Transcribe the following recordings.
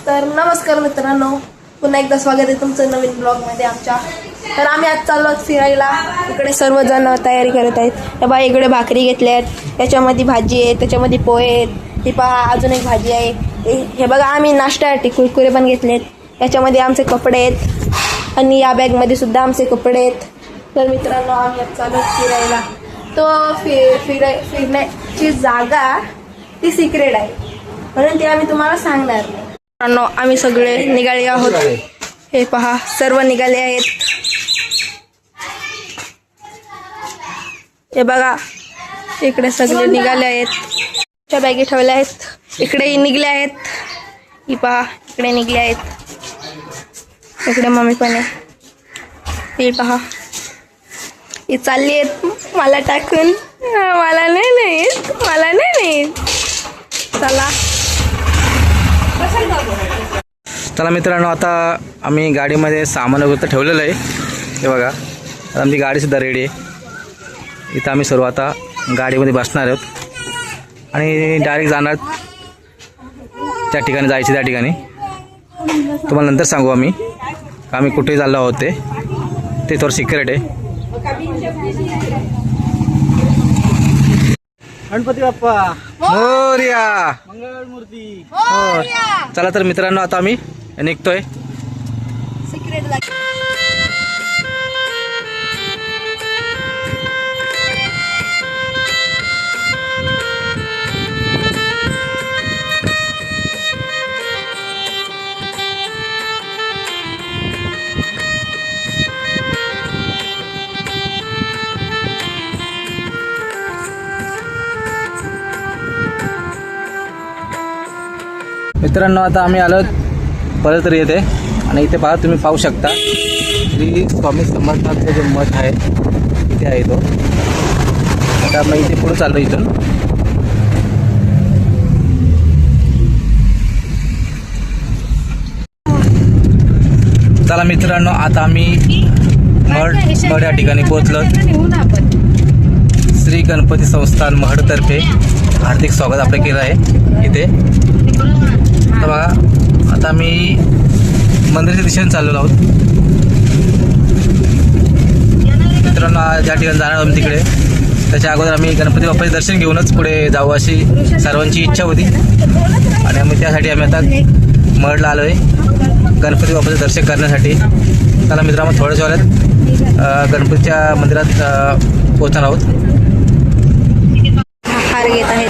तर नमस्कार मित्रांनो, पुन्हा एकदा स्वागत आहे तुमचं नवीन ब्लॉगमध्ये आमच्या. तर आम्ही आज चाललो आहोत फिरायला. इकडे सर्वजण तयारी करत आहेत. हे बघा, इकडे भाकरी घेतल्या आहेत, त्याच्यामध्ये भाजी आहे, त्याच्यामध्ये पोहे आहेत. ही पहा, अजून एक भाजी आहे. हे बघा, आम्ही नाश्त्यासाठी कुरकुरे पण घेतलेत. याच्यामध्ये आमचे कपडे आहेत आणि या बॅगमध्ये सुद्धा आमचे कपडे आहेत. तर मित्रांनो, आम्ही आज चाललो फिरायला. तो फिरण्याची जागा ती सिक्रेट आहे, म्हणून ते आम्ही तुम्हाला सांगणार नाही. मित्रांनो, आम्ही सगळे निघाले आहोत. हे पहा, सर्व निघाले आहेत. हे बघा, इकडे सगळे निघाले आहेत. त्या बॅगी ठेवल्या आहेत. इकडेही निघले आहेत. ही पहा, इकडे निघले आहेत. इकडे मम्मी पण आहे. हे पहा, ही चालली आहेत मला टाकून. मला नाही. चला चला मित्रांनो, आता आम्ही गाडीमध्ये सामान वगैरे ठेवलेलं आहे. हे बघा, आता आमची गाडीसुद्धा रेडी आहे. इथं आम्ही सर्व आता गाडीमध्ये बसणार आहोत आणि डायरेक्ट जाणार त्या ठिकाणी, जायचे त्या ठिकाणी. तुम्हाला नंतर सांगू आम्ही कुठे चाललो आहोत ते थोडं सिक्रेट आहे. गणपती बाप्पा मोरया, मंगळ मूर्ती. चला तर मित्रांनो, आता आम्ही निघतोय. सिक्रेट. मित्रांनो, आता आम्ही आलो परत येते आणि इथे पहा, तुम्ही पाहू शकता श्री स्वामी समर्थांचं जे मठ आहे इथे आहे तो. आता आम्ही इथे पुढे चाललो इथून. चला मित्रांनो, आता आम्ही मठ या ठिकाणी पोहोचलो. श्री गणपती संस्थान महडतर्फे हार्दिक स्वागत आपलं केलं आहे इथे. तर बघा, आता आम्ही मंदिराच्या दिशेने चाललेलो आहोत. मित्रांनो, ज्या ठिकाणी जाणार आहोत तिकडे, त्याच्या अगोदर आम्ही गणपती बाप्पाचे दर्शन घेऊनच पुढे जाऊ अशी सर्वांची इच्छा होती आणि त्यासाठी आम्ही आता मठला आलो आहे गणपती बाप्पाचं दर्शन करण्यासाठी. चला मित्रांनो, थोड्याच वेळात गणपतीच्या मंदिरात पोहोचणार आहोत. हार घेत आहेत.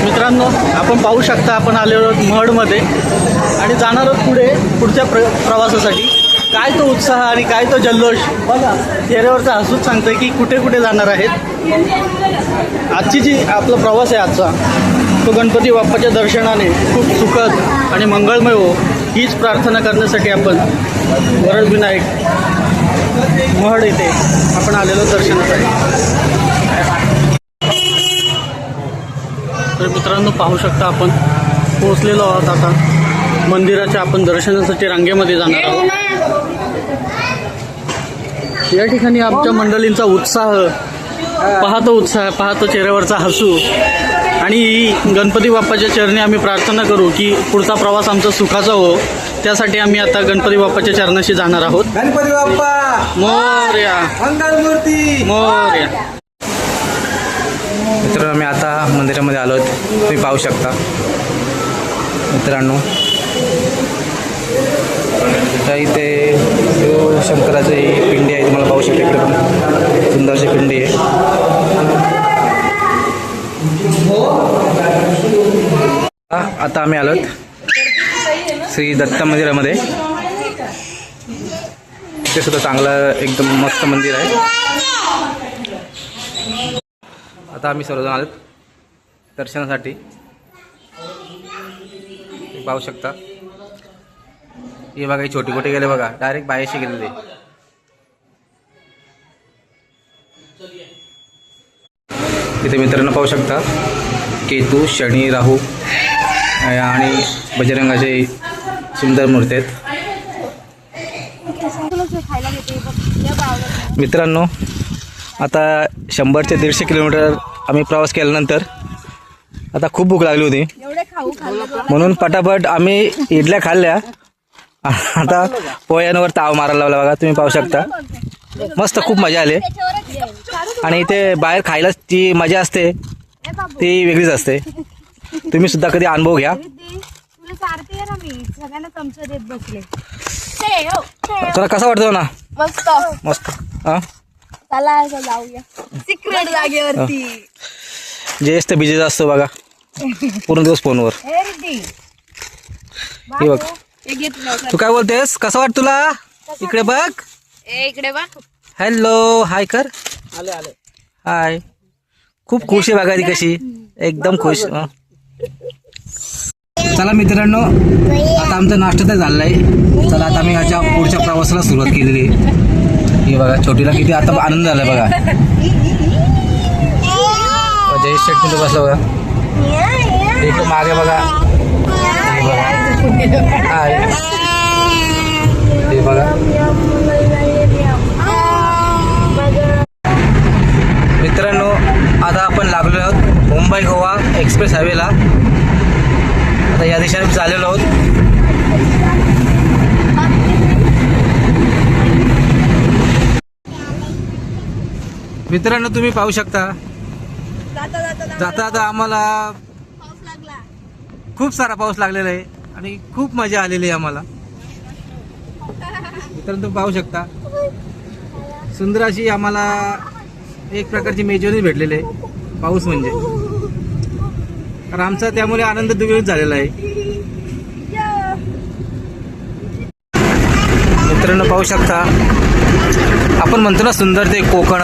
मित्रांनो, आपण पाहू शकता, आपण आलेलो आहोत महडमध्ये आणि जाणार आहोत पुढच्या प्रवासासाठी. काय तो उत्साह आणि काय तो जल्लोष बघा, चेहऱ्यावरचा हसूच सांगतोय की कुठे जाणार आहेत. आजची जी आपला प्रवास आहे आजचा, तो गणपती बाप्पाच्या दर्शनाने खूप सुखद आणि मंगळमय हो, हीच प्रार्थना करण्यासाठी आपण वरदविनायक महड येथे आपण आलेलो दर्शनासाठी. तर मित्रांनो, पाहू शकता आपण पोहोचलेलो आहोत. आता मंदिराच्या आपण दर्शनासाठी रांगेमध्ये जाणार आहोत. या ठिकाणी आमच्या मंडळींचा उत्साह पाहतो चेहऱ्यावरचा हसू आणि गणपती बाप्पाच्या चरणी आम्ही प्रार्थना करू की पुढचा प्रवास आमचा सुखाचा हो. त्यासाठी आम्ही आता गणपती बाप्पाच्या चरणाशी जाणार आहोत. गणपती बाप्पा मोरया, मंगळ मूर्ती मोरया. मित्रांनो, मी आता मंदिरामध्ये आलो आहोत. तुम्ही पाहू शकता मित्रांनो, तर इथे शिवशंकराची पिंडी आहे. तुम्हाला पाहू शकता, इकडे पण सुंदरशी पिंडी आहे. आता आम्ही आलो श्री दत्त मंदिरामध्ये. ते सुद्धा चांगलं एकदम मस्त मंदिर आहे. आता आम्ही सर्वजण आलो दर्शनासाठी. पाहू शकता, हे बघा, ही छोटी गेले बघा, डायरेक्ट बाहेरशी गेलेले. तिथे मित्रांनो पाहू शकता केतू, शनी, राहू आणि बजरंगाचे सुंदर मूर्ती आहेत. मित्रांनो, आता 100 ते 150 किलोमीटर आम्ही प्रवास केल्यानंतर आता खूप भूक लागली होती, म्हणून पटापट आम्ही इडल्या खाल्ल्या. आता पोह्यांवर ताव मारायला लावला बघा, तुम्ही पाहू शकता. मस्त खूप मजा आली. आणि इथे बाहेर खायला जी मजा असते ती वेगळीच असते. तुम्ही सुद्धा कधी अनुभव घ्या. तुला कसं वाटतं ना? मस्त मस्त. हा, चला जाऊया सिक्रेट जागेवरती. जे असतं बिझीच असतो बघा, पूर्ण दिवस फोनवर. हे बघ, तू काय बोलतेस? कसं वाटत तुला? इकडे बघ, इकडे बघ. हॅलो, हाय कर. आले आले. हाय. खूप खुश आहे बघा ती कशी, एकदम खुश. चला मित्रांनो, आता आमचा नाश्ता तर झालेला आहे. चला आता आम्ही ह्याच्या पुढच्या प्रवासाला सुरुवात केलेली आहे. हे बघा, छोटीला किती आता आनंद झाला बघा. जयेश शेट तिथे बसला बघा, इकडे मागे बघा. हे बघा, हाय. हे बघा मित्रांनो, आता आपण लागलो आहोत मुंबई गोवा एक्सप्रेस हायवेला. आता या दिशेने चाललेलो आहोत. मित्रांनो, तुम्ही पाहू शकता, जाता जाता आम्हाला खूप सारा पाऊस लागलेला आहे आणि खूप मजा आलेली आहे आम्हाला. मित्रांनो, तुम्ही पाहू शकता, सुंदर अशी आम्हाला एक प्रकारची मेजवानी भेटलेली आहे पाऊस म्हणजे. कारण आमचा त्यामुळे आनंद द्विगुणित झालेला आहे. मित्रांनो, पाहू शकता, आपण म्हणतो ना सुंदर ते कोकण,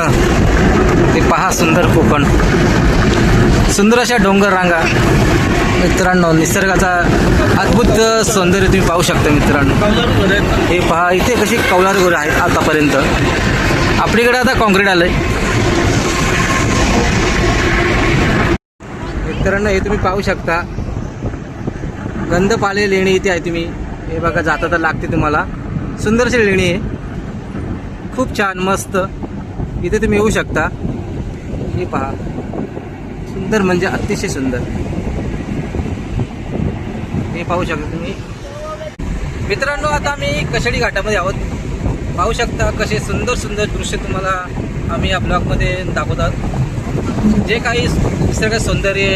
ते पहा सुंदर कोकण, सुंदर अशा डोंगर रांगा. मित्रांनो, निसर्गाचा अद्भुत सौंदर्य तुम्ही पाहू शकता. मित्रांनो, हे पहा, इथे कशी कौलारू घरं आहेत आतापर्यंत. आपलीकडे आता कॉन्क्रीट आलंय. मित्रांनो, हे तुम्ही पाहू शकता, गंधपाले लेणी इथे आहे. तुम्ही हे बघा, जाता तर लागते तुम्हाला. सुंदरशी लेणी आहे, खूप छान मस्त. इथे तुम्ही येऊ शकता. हे पहा, सुंदर म्हणजे अतिशय सुंदर. हे पाहू शकता तुम्ही. मित्रांनो, आता आम्ही कशेडी घाटामध्ये आहोत. पाहू शकता कसे सुंदर सुंदर दृश्य तुम्हाला आम्ही या ब्लॉगमध्ये दाखवतात. जे काही निसर्ग सौंदर्य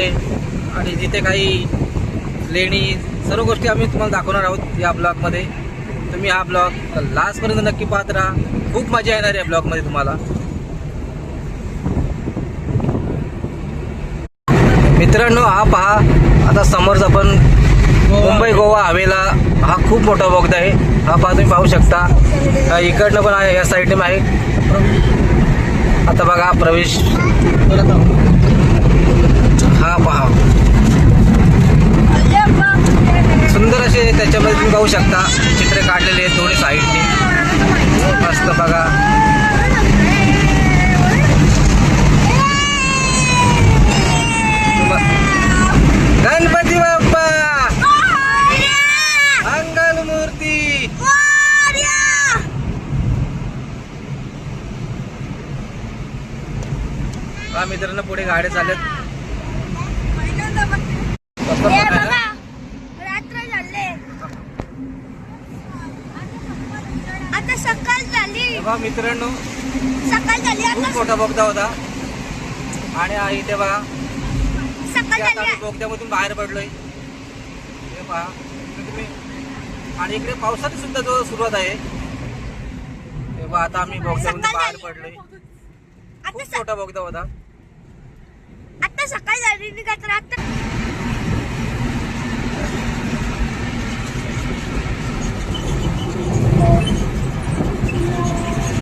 आणि जिथे काही लेणी, सर्व गोष्टी आम्ही तुम्हाला दाखवणार आहोत या ब्लॉगमध्ये. तुम्ही हा ब्लॉग लास्टपर्यंत नक्की पाहत राहा. खूप मजा येणार आहे या ब्लॉगमध्ये तुम्हाला. मित्रांनो, हा पहा, आता समोरच आपण मुंबई गोवा हवेला हा खूप मोठा बोगदा आहे. हा पहा, तुम्ही पाहू शकता. इकडनं पण आहे, या साईडने आहे. आता बघा प्रवेश. हा पहा, सुंदर असे त्याच्यामध्ये तुम्ही पाहू शकता चित्र काढलेले आहेत दोन्ही साईडने. मस्त बघा. गणपती बाप्पा, मंगल मूर्ती. हा मित्रांनो, पुढे गाड्या चालत. आता सकाळ झाली. बघा मित्रांनो, सकाळ झाली. खूप मोठा बोगदा होता. आणि इथे बघा, सकाळ आता आम्ही बोगद्यामधून बाहेर पडलोय. हे पहा तुम्ही. आणि इकडे पावसाची सुद्धा जो सुरुवात आहे. हे पहा, आता आम्ही बोगद्यामधून बाहेर पडलोय. खूप मोठा बोगदा होता. आता सकाळ झाली.